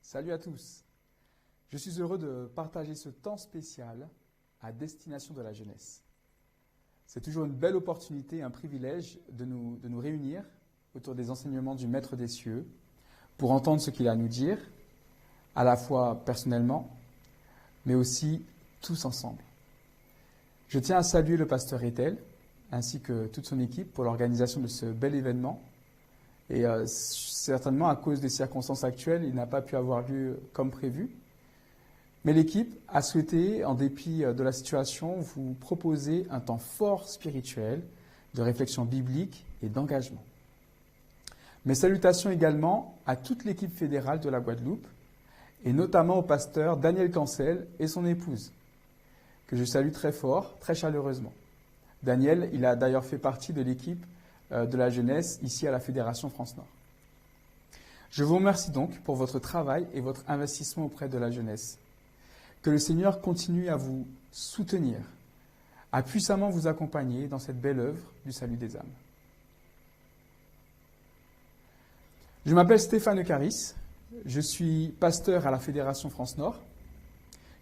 Salut à tous. Je suis heureux de partager ce temps spécial à destination de la jeunesse. C'est toujours une belle opportunité, un privilège de nous réunir autour des enseignements du Maître des cieux pour entendre ce qu'il a à nous dire, à la fois personnellement, mais aussi tous ensemble. Je tiens à saluer le pasteur Ethel ainsi que toute son équipe pour l'organisation de ce bel événement. Et certainement, à cause des circonstances actuelles, il n'a pas pu avoir lieu comme prévu. Mais l'équipe a souhaité, en dépit de la situation, vous proposer un temps fort spirituel, de réflexion biblique et d'engagement. Mes salutations également à toute l'équipe fédérale de la Guadeloupe, et notamment au pasteur Daniel Cancel et son épouse, que je salue très fort, très chaleureusement. Daniel, il a d'ailleurs fait partie de l'équipe de la jeunesse ici à la Fédération France-Nord. Je vous remercie donc pour votre travail et votre investissement auprès de la jeunesse. Que le Seigneur continue à vous soutenir, à puissamment vous accompagner dans cette belle œuvre du salut des âmes. Je m'appelle Stéphane Caris, je suis pasteur à la Fédération France-Nord.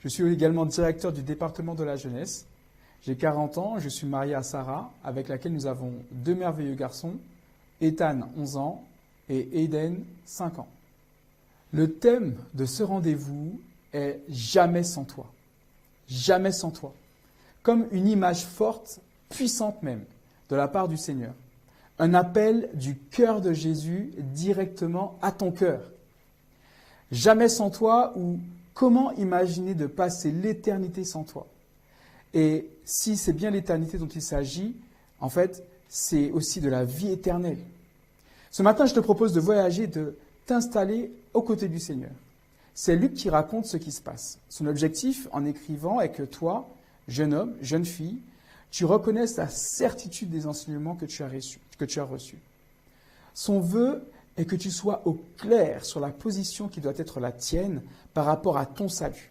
Je suis également directeur du département de la jeunesse. J'ai 40 ans, je suis marié à Sarah, avec laquelle nous avons 2 merveilleux garçons, Ethan, 11 ans, et Aiden, 5 ans. Le thème de ce rendez-vous est « Jamais sans toi ». Jamais sans toi. Comme une image forte, puissante même, de la part du Seigneur. Un appel du cœur de Jésus directement à ton cœur. Jamais sans toi, ou comment imaginer de passer l'éternité sans toi ? Et si c'est bien l'éternité dont il s'agit, en fait, c'est aussi de la vie éternelle. Ce matin, je te propose de voyager, de t'installer aux côtés du Seigneur. C'est Luc qui raconte ce qui se passe. Son objectif en écrivant est que toi, jeune homme, jeune fille, tu reconnaisses la certitude des enseignements que tu as reçus. Son vœu est que tu sois au clair sur la position qui doit être la tienne par rapport à ton salut.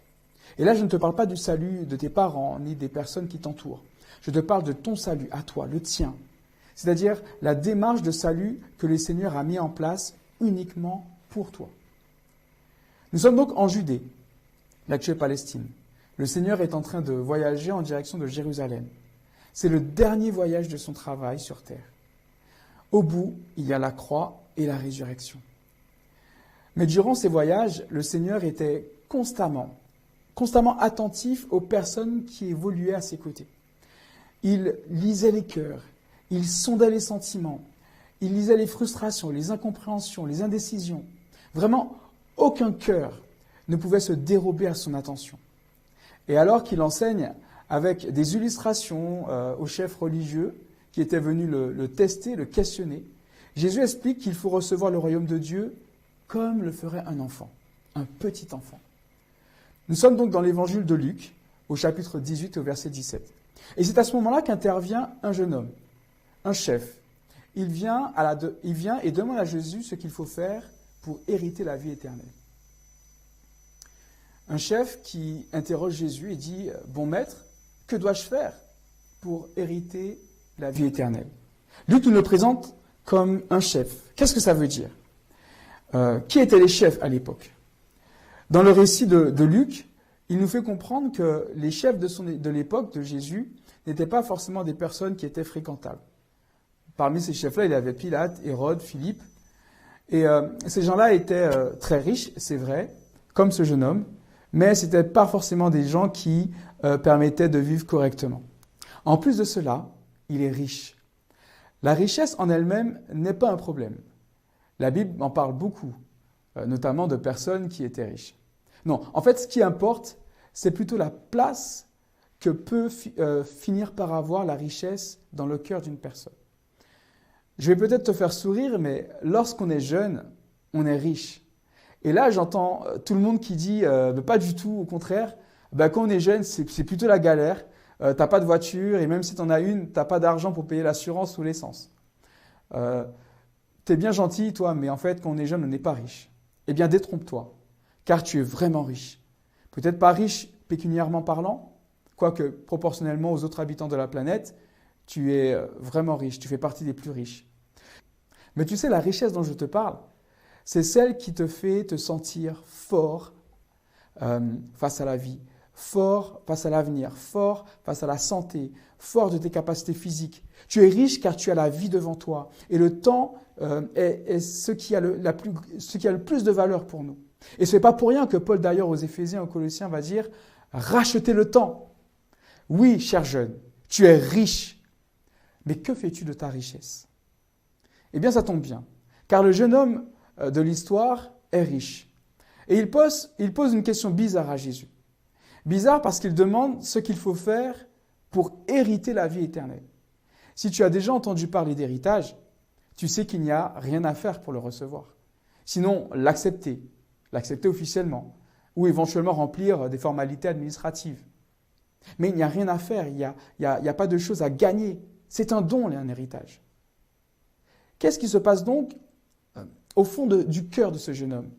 Et là, je ne te parle pas du salut de tes parents ni des personnes qui t'entourent. Je te parle de ton salut à toi, le tien. C'est-à-dire la démarche de salut que le Seigneur a mis en place uniquement pour toi. Nous sommes donc en Judée, l'actuelle Palestine. Le Seigneur est en train de voyager en direction de Jérusalem. C'est le dernier voyage de son travail sur terre. Au bout, il y a la croix et la résurrection. Mais durant ces voyages, le Seigneur était constamment attentif aux personnes qui évoluaient à ses côtés. Il lisait les cœurs, il sondait les sentiments, il lisait les frustrations, les incompréhensions, les indécisions. Vraiment, aucun cœur ne pouvait se dérober à son attention. Et alors qu'il enseigne avec des illustrations aux chefs religieux qui étaient venus le tester, le questionner, Jésus explique qu'il faut recevoir le royaume de Dieu comme le ferait un enfant, un petit enfant. Nous sommes donc dans l'évangile de Luc, au chapitre 18 au verset 17. Et c'est à ce moment-là qu'intervient un jeune homme, un chef. Il vient et demande à Jésus ce qu'il faut faire pour hériter la vie éternelle. Un chef qui interroge Jésus et dit « Bon maître, que dois-je faire pour hériter la vie éternelle ?» Luc nous le présente comme un chef. Qu'est-ce que ça veut dire ? Qui étaient les chefs à l'époque ? Dans le récit de Luc, il nous fait comprendre que les chefs de l'époque de Jésus n'étaient pas forcément des personnes qui étaient fréquentables. Parmi ces chefs-là, il y avait Pilate, Hérode, Philippe. Et ces gens-là étaient très riches, c'est vrai, comme ce jeune homme, mais ce n'étaient pas forcément des gens qui permettaient de vivre correctement. En plus de cela, il est riche. La richesse en elle-même n'est pas un problème. La Bible en parle beaucoup, notamment de personnes qui étaient riches. Non, en fait, ce qui importe, c'est plutôt la place que peut finir par avoir la richesse dans le cœur d'une personne. Je vais peut-être te faire sourire, mais lorsqu'on est jeune, on est riche. Et là, j'entends tout le monde qui dit pas du tout, au contraire, quand on est jeune, c'est plutôt la galère. T'as pas de voiture et même si tu en as une, t'as pas d'argent pour payer l'assurance ou l'essence. T'es bien gentil, toi, mais en fait, quand on est jeune, on n'est pas riche. Eh bien, détrompe-toi, car tu es vraiment riche. Peut-être pas riche pécuniairement parlant, quoique proportionnellement aux autres habitants de la planète, tu es vraiment riche, tu fais partie des plus riches. Mais tu sais, la richesse dont je te parle, C'est celle qui te fait te sentir fort face à la vie, fort face à l'avenir, fort face à la santé, fort de tes capacités physiques. Tu es riche car tu as la vie devant toi. Et le temps est ce qui a le plus de valeur pour nous. Et ce n'est pas pour rien que Paul, d'ailleurs, aux Éphésiens, aux Colossiens, va dire « Rachetez le temps ». Oui, cher jeune, tu es riche. Mais que fais-tu de ta richesse? Eh bien, ça tombe bien, car le jeune homme de l'histoire est riche. Et il pose une question bizarre à Jésus. Bizarre parce qu'il demande ce qu'il faut faire pour hériter la vie éternelle. Si tu as déjà entendu parler d'héritage, tu sais qu'il n'y a rien à faire pour le recevoir. Sinon, l'accepter officiellement, ou éventuellement remplir des formalités administratives. Mais il n'y a rien à faire, il n'y a pas de choses à gagner. C'est un don, un héritage. Qu'est-ce qui se passe donc au fond du cœur de ce jeune homme?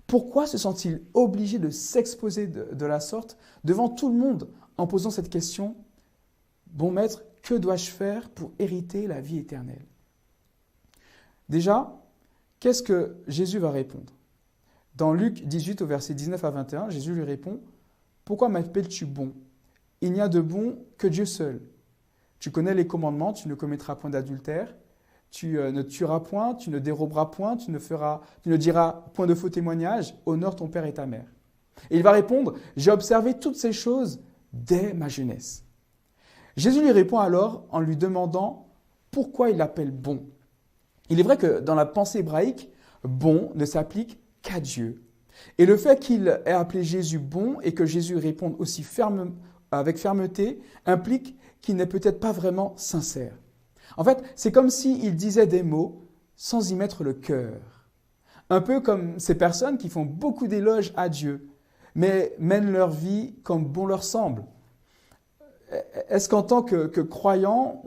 Pourquoi se sent-il obligé de s'exposer de la sorte devant tout le monde en posant cette question? Bon maître, que dois-je faire pour hériter la vie éternelle? Déjà, qu'est-ce que Jésus va répondre? Dans Luc 18, au verset 19 à 21, Jésus lui répond « Pourquoi m'appelles-tu bon? Il n'y a de bon que Dieu seul. Tu connais les commandements, tu ne commettras point d'adultère, tu ne tueras point, tu ne déroberas point, tu ne diras point de faux témoignages, honore ton père et ta mère. » Et il va répondre « J'ai observé toutes ces choses dès ma jeunesse. » Jésus lui répond alors en lui demandant pourquoi il l'appelle bon. Il est vrai que dans la pensée hébraïque, bon ne s'applique qu'à Dieu. Et le fait qu'il ait appelé Jésus bon et que Jésus réponde aussi avec fermeté implique qu'il n'est peut-être pas vraiment sincère. En fait, c'est comme s'il disait des mots sans y mettre le cœur. Un peu comme ces personnes qui font beaucoup d'éloges à Dieu, mais mènent leur vie comme bon leur semble. Est-ce qu'en tant que croyant,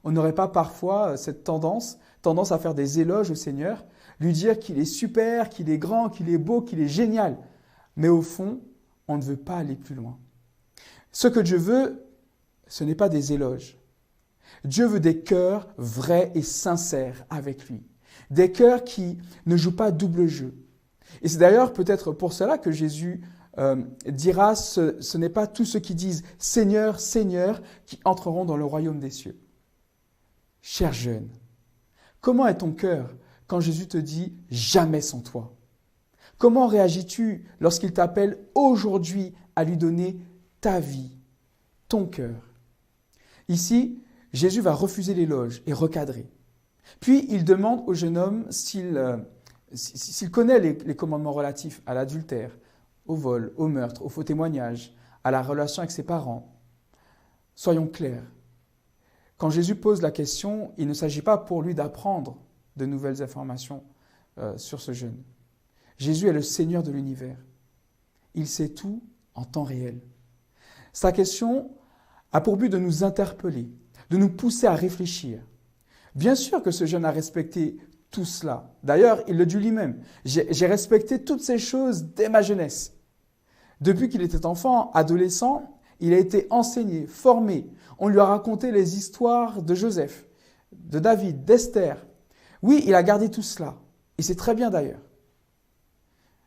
on n'aurait pas parfois cette tendance à faire des éloges au Seigneur, lui dire qu'il est super, qu'il est grand, qu'il est beau, qu'il est génial. Mais au fond, on ne veut pas aller plus loin. Ce que Dieu veut, ce n'est pas des éloges. Dieu veut des cœurs vrais et sincères avec lui. Des cœurs qui ne jouent pas double jeu. Et c'est d'ailleurs peut-être pour cela que Jésus dira ce n'est pas tous ceux qui disent « Seigneur, Seigneur » qui entreront dans le royaume des cieux. Cher jeune, comment est ton cœur quand Jésus te dit « jamais sans toi » ? Comment réagis-tu lorsqu'il t'appelle aujourd'hui à lui donner ta vie, ton cœur? Ici, Jésus va refuser l'éloge et recadrer. Puis, il demande au jeune homme s'il connaît les commandements relatifs à l'adultère, au vol, au meurtre, au faux témoignage, à la relation avec ses parents. Soyons clairs. Quand Jésus pose la question, il ne s'agit pas pour lui d'apprendre de nouvelles informations sur ce jeune. Jésus est le Seigneur de l'univers. Il sait tout en temps réel. Sa question a pour but de nous interpeller, de nous pousser à réfléchir. Bien sûr que ce jeune a respecté tout cela. D'ailleurs, il le dit lui-même. J'ai respecté toutes ces choses dès ma jeunesse. Depuis qu'il était enfant, adolescent, il a été enseigné, formé. On lui a raconté les histoires de Joseph, de David, d'Esther. Oui, il a gardé tout cela. Et c'est très bien d'ailleurs.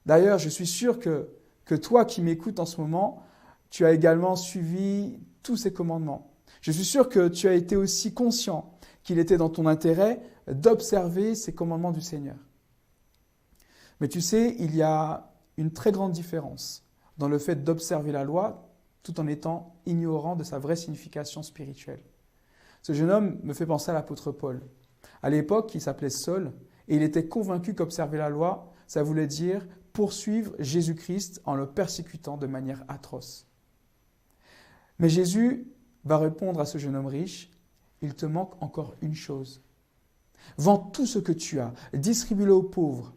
D'ailleurs, je suis sûr que toi qui m'écoutes en ce moment, tu as également suivi tous ces commandements. Je suis sûr que tu as été aussi conscient qu'il était dans ton intérêt d'observer ces commandements du Seigneur. Mais tu sais, il y a une très grande différence dans le fait d'observer la loi tout en étant ignorant de sa vraie signification spirituelle. Ce jeune homme me fait penser à l'apôtre Paul. À l'époque, il s'appelait Saul et il était convaincu qu'observer la loi, ça voulait dire poursuivre Jésus-Christ en le persécutant de manière atroce. Mais Jésus va répondre à ce jeune homme riche, il te manque encore une chose. Vends tout ce que tu as, distribue-le aux pauvres,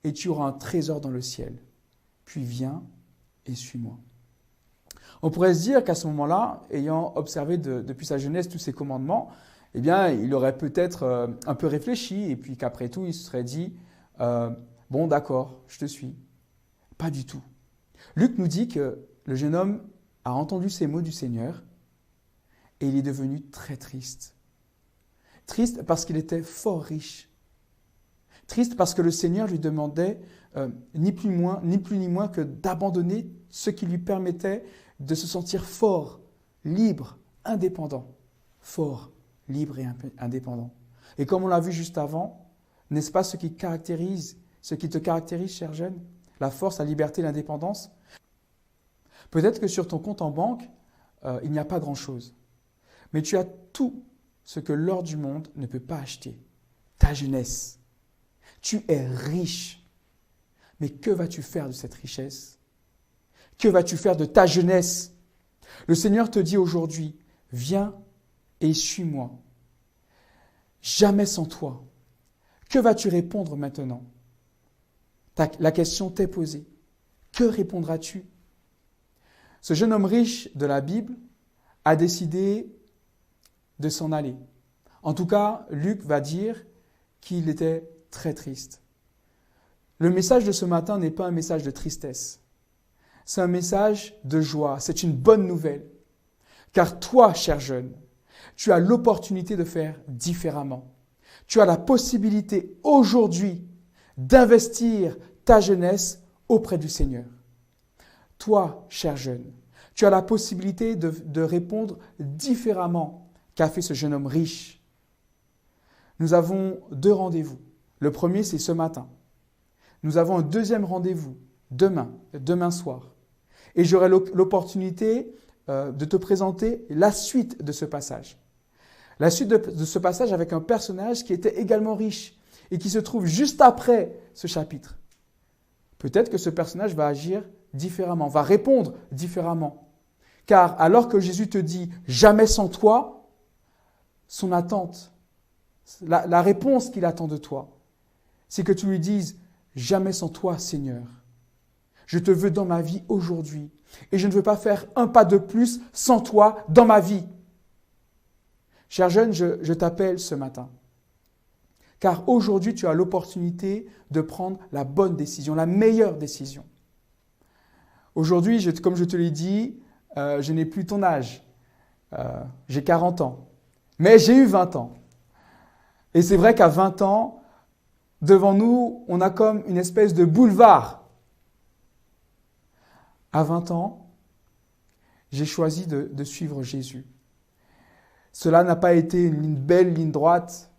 et tu auras un trésor dans le ciel. Puis viens et suis-moi. On pourrait se dire qu'à ce moment-là, ayant observé depuis sa jeunesse tous ces commandements, eh bien, il aurait peut-être un peu réfléchi, et puis qu'après tout, il se serait dit bon, d'accord, je te suis. Pas du tout. Luc nous dit que le jeune homme a entendu ces mots du Seigneur et il est devenu très triste. Triste parce qu'il était fort riche. Triste parce que le Seigneur lui demandait ni plus ni moins que d'abandonner ce qui lui permettait de se sentir fort, libre, indépendant. Fort, libre et indépendant. Et comme on l'a vu juste avant, n'est-ce pas ce qui te caractérise, cher jeune? La force, la liberté, l'indépendance. Peut-être que sur ton compte en banque, il n'y a pas grand-chose. Mais tu as tout ce que l'or du monde ne peut pas acheter. Ta jeunesse. Tu es riche. Mais que vas-tu faire de cette richesse? Que vas-tu faire de ta jeunesse? Le Seigneur te dit aujourd'hui, viens et suis-moi. Jamais sans toi. Que vas-tu répondre maintenant? La question t'est posée. Que répondras-tu? Ce jeune homme riche de la Bible a décidé de s'en aller. En tout cas, Luc va dire qu'il était très triste. Le message de ce matin n'est pas un message de tristesse. C'est un message de joie. C'est une bonne nouvelle. Car toi, cher jeune, tu as l'opportunité de faire différemment. Tu as la possibilité aujourd'hui d'investir ta jeunesse auprès du Seigneur. Toi, cher jeune, tu as la possibilité de répondre différemment qu'a fait ce jeune homme riche. Nous avons 2 rendez-vous. Le premier, c'est ce matin. Nous avons un deuxième rendez-vous demain soir. Et j'aurai l'opportunité de te présenter la suite de ce passage. La suite de ce passage avec un personnage qui était également riche et qui se trouve juste après ce chapitre. Peut-être que ce personnage va agir différemment, va répondre différemment. Car alors que Jésus te dit « jamais sans toi », son attente, la réponse qu'il attend de toi, c'est que tu lui dises « jamais sans toi, Seigneur ». Je te veux dans ma vie aujourd'hui et je ne veux pas faire un pas de plus sans toi dans ma vie. Cher jeune, je t'appelle ce matin. Car aujourd'hui, tu as l'opportunité de prendre la bonne décision, la meilleure décision. Aujourd'hui, comme je te l'ai dit, je n'ai plus ton âge. J'ai 40 ans. Mais j'ai eu 20 ans. Et c'est vrai qu'à 20 ans, devant nous, on a comme une espèce de boulevard. À 20 ans, j'ai choisi de suivre Jésus. Cela n'a pas été une belle ligne droite.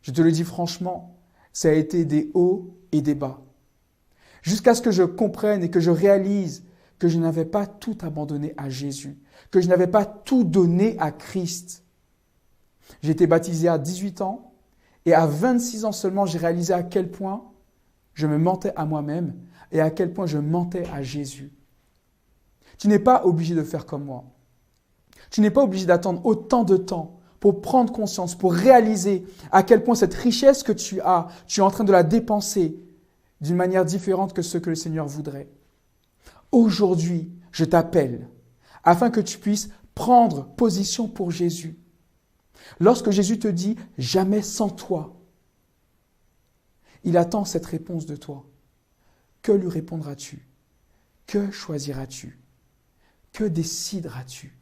Je te le dis franchement, ça a été des hauts et des bas. Jusqu'à ce que je comprenne et que je réalise que je n'avais pas tout abandonné à Jésus, que je n'avais pas tout donné à Christ. J'ai été baptisé à 18 ans et à 26 ans seulement, j'ai réalisé à quel point je me mentais à moi-même et à quel point je mentais à Jésus. Tu n'es pas obligé de faire comme moi. Tu n'es pas obligé d'attendre autant de temps pour prendre conscience, pour réaliser à quel point cette richesse que tu es en train de la dépenser d'une manière différente que ce que le Seigneur voudrait. Aujourd'hui, je t'appelle afin que tu puisses prendre position pour Jésus. Lorsque Jésus te dit « jamais sans toi », il attend cette réponse de toi. Que lui répondras-tu? Que choisiras-tu? Que décideras-tu?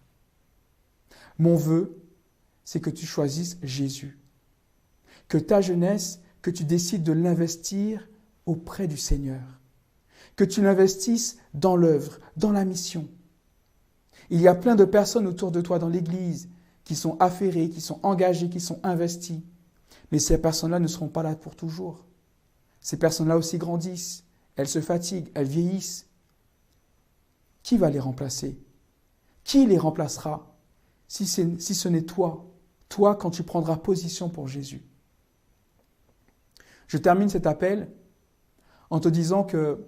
Mon vœu, c'est que tu choisisses Jésus. Que ta jeunesse, que tu décides de l'investir auprès du Seigneur. Que tu l'investisses dans l'œuvre, dans la mission. Il y a plein de personnes autour de toi dans l'Église qui sont affairées, qui sont engagées, qui sont investies. Mais ces personnes-là ne seront pas là pour toujours. Ces personnes-là aussi grandissent, elles se fatiguent, elles vieillissent. Qui va les remplacer? Qui les remplacera si ce n'est toi, quand tu prendras position pour Jésus? Je termine cet appel en te disant que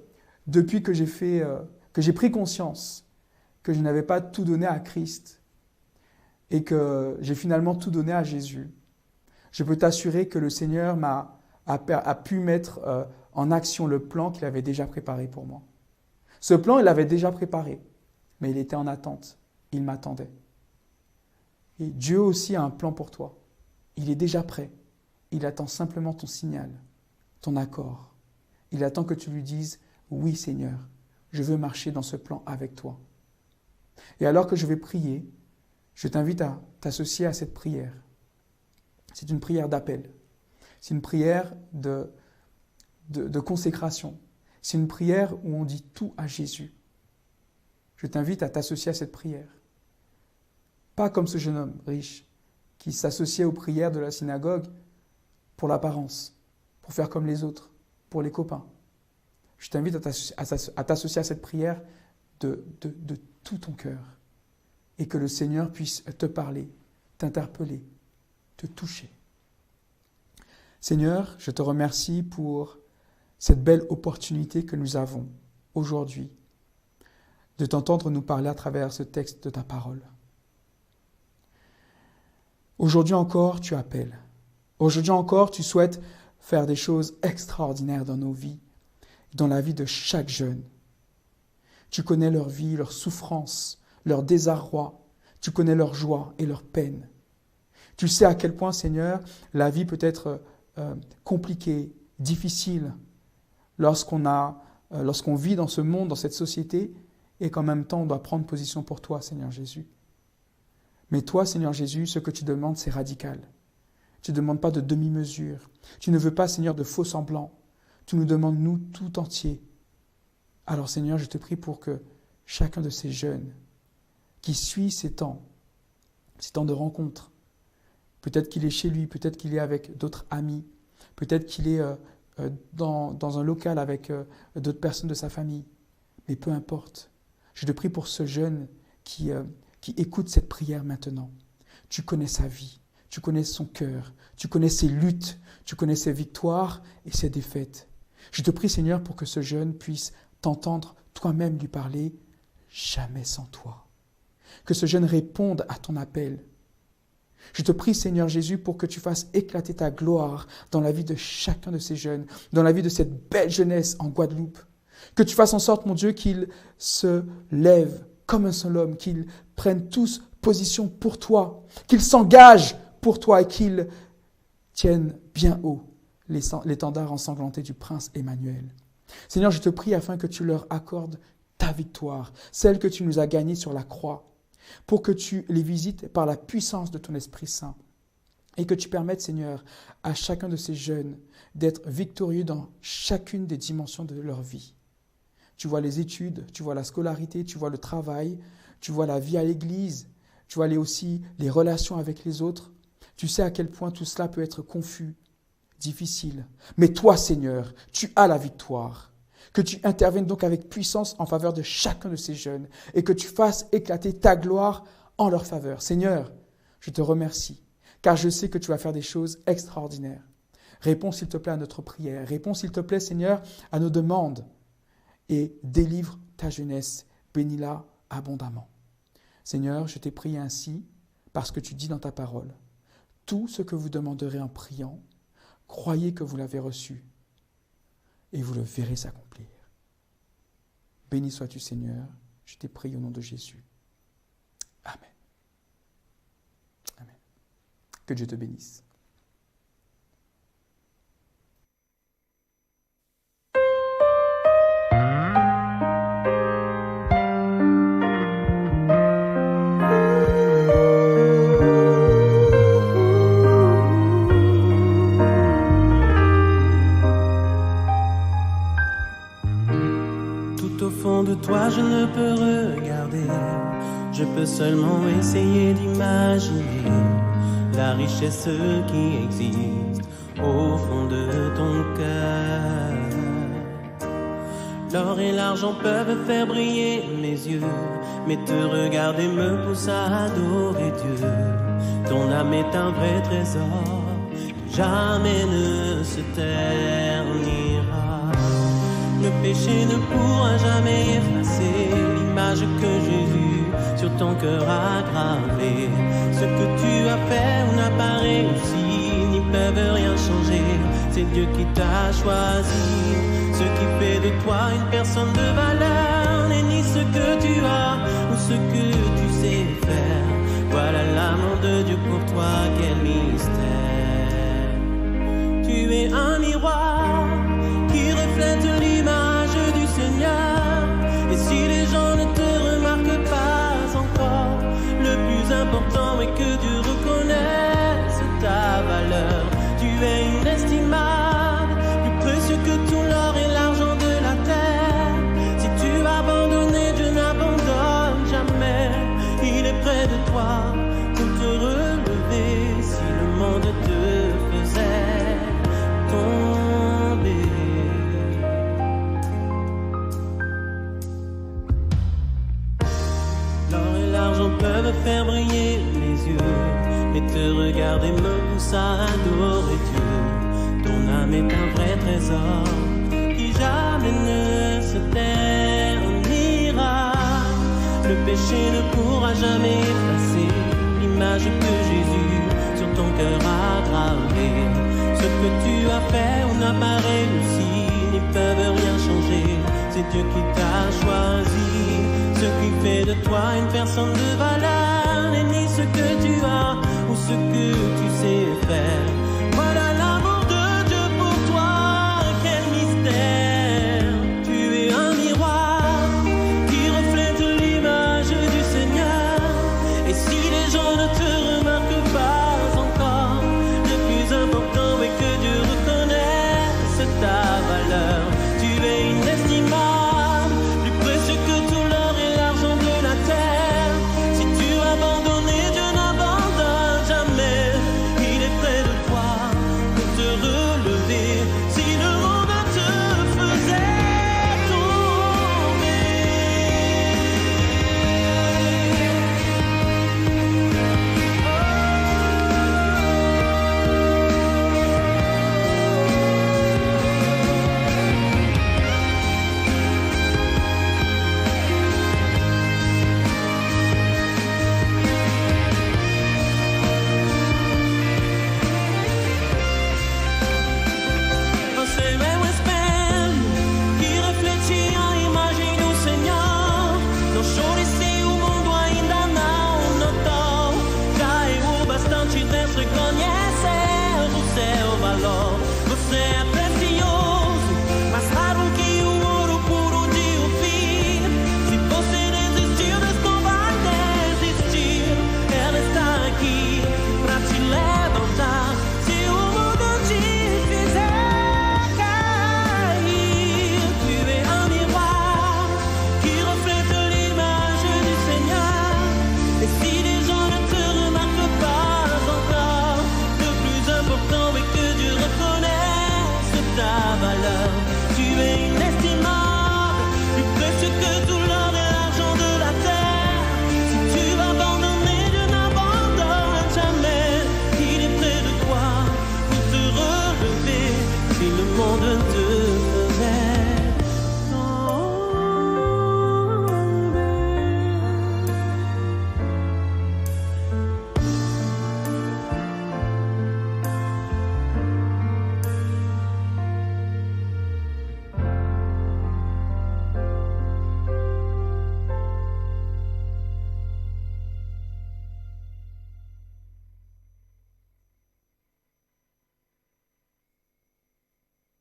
depuis que j'ai pris conscience que je n'avais pas tout donné à Christ et que j'ai finalement tout donné à Jésus, je peux t'assurer que le Seigneur a pu mettre en action le plan qu'il avait déjà préparé pour moi. Ce plan, il l'avait déjà préparé, mais il était en attente. Il m'attendait. Et Dieu aussi a un plan pour toi. Il est déjà prêt. Il attend simplement ton signal, ton accord. Il attend que tu lui dises « Oui Seigneur, je veux marcher dans ce plan avec toi ». Et alors que je vais prier, je t'invite à t'associer à cette prière. C'est une prière d'appel. C'est une prière de consécration. C'est une prière où on dit tout à Jésus. Je t'invite à t'associer à cette prière. Pas comme ce jeune homme riche qui s'associait aux prières de la synagogue pour l'apparence, pour faire comme les autres, pour les copains. Je t'invite à t'associer à cette prière de tout ton cœur et que le Seigneur puisse te parler, t'interpeller, te toucher. Seigneur, je te remercie pour cette belle opportunité que nous avons aujourd'hui de t'entendre nous parler à travers ce texte de ta parole. Aujourd'hui encore, tu appelles. Aujourd'hui encore, tu souhaites faire des choses extraordinaires dans nos vies, dans la vie de chaque jeune. Tu connais leur vie, leur souffrance, leur désarroi. Tu connais leur joie et leur peine. Tu sais à quel point, Seigneur, la vie peut être compliquée, difficile, lorsqu'on vit dans ce monde, dans cette société, et qu'en même temps, on doit prendre position pour toi, Seigneur Jésus. Mais toi, Seigneur Jésus, ce que tu demandes, c'est radical. Tu ne demandes pas de demi-mesure. Tu ne veux pas, Seigneur, de faux semblants. Tu nous demandes, nous, tout entier. Alors, Seigneur, je te prie pour que chacun de ces jeunes qui suit ces temps de rencontre, peut-être qu'il est chez lui, peut-être qu'il est avec d'autres amis, peut-être qu'il est dans un local avec d'autres personnes de sa famille, mais peu importe. Je te prie pour ce jeune qui écoute cette prière maintenant. Tu connais sa vie, tu connais son cœur, tu connais ses luttes, tu connais ses victoires et ses défaites. Je te prie, Seigneur, pour que ce jeune puisse t'entendre toi-même lui parler, jamais sans toi. Que ce jeune réponde à ton appel. Je te prie, Seigneur Jésus, pour que tu fasses éclater ta gloire dans la vie de chacun de ces jeunes, dans la vie de cette belle jeunesse en Guadeloupe. Que tu fasses en sorte, mon Dieu, qu'ils se lèvent comme un seul homme, qu'ils prennent tous position pour toi, qu'ils s'engagent pour toi et qu'ils tiennent bien haut l'étendard ensanglanté du prince Emmanuel. Seigneur, je te prie afin que tu leur accordes ta victoire, celle que tu nous as gagnée sur la croix, pour que tu les visites par la puissance de ton Esprit Saint et que tu permettes, Seigneur, à chacun de ces jeunes d'être victorieux dans chacune des dimensions de leur vie. Tu vois les études, tu vois la scolarité, tu vois le travail, tu vois la vie à l'église, tu vois aussi les relations avec les autres. Tu sais à quel point tout cela peut être confus, difficile. Mais toi, Seigneur, tu as la victoire. Que tu interviennes donc avec puissance en faveur de chacun de ces jeunes et que tu fasses éclater ta gloire en leur faveur. Seigneur, je te remercie, car je sais que tu vas faire des choses extraordinaires. Réponds, s'il te plaît, à notre prière. Réponds, s'il te plaît, Seigneur, à nos demandes. Et délivre ta jeunesse, bénis-la abondamment. Seigneur, je t'ai prié ainsi parce que tu dis dans ta parole, tout ce que vous demanderez en priant, croyez que vous l'avez reçu et vous le verrez s'accomplir. Béni sois-tu, Seigneur, je t'ai prié au nom de Jésus. Amen. Amen. Que Dieu te bénisse. De toi je ne peux regarder, je peux seulement essayer d'imaginer la richesse qui existe au fond de ton cœur. L'or et l'argent peuvent faire briller mes yeux, mais te regarder me pousse à adorer Dieu. Ton âme est un vrai trésor, jamais ne se ternira. Le péché ne pourra jamais effacer l'image que Jésus sur ton cœur a gravée. Ce que tu as fait ou n'a pas réussi n'y peuvent rien changer. C'est Dieu qui t'a choisi. Ce qui fait de toi une personne de valeur n'est ni ce que tu as ou ce que tu sais faire. Voilà l'amour de Dieu pour toi, quel mystère. Tu es un miroir qui reflète l'image du Seigneur. Et si les gens ne te remarquent pas encore, le plus important est que Dieu reconnaisse ta valeur. Tu es inestimable, plus précieux que tout est un vrai trésor qui jamais ne se ternira. Le péché ne pourra jamais effacer l'image que Jésus sur ton cœur a gravée. Ce que tu as fait ou n'a pas réussi n'y peuvent rien changer. C'est Dieu qui t'a choisi, ce qui fait de toi une personne de valeur.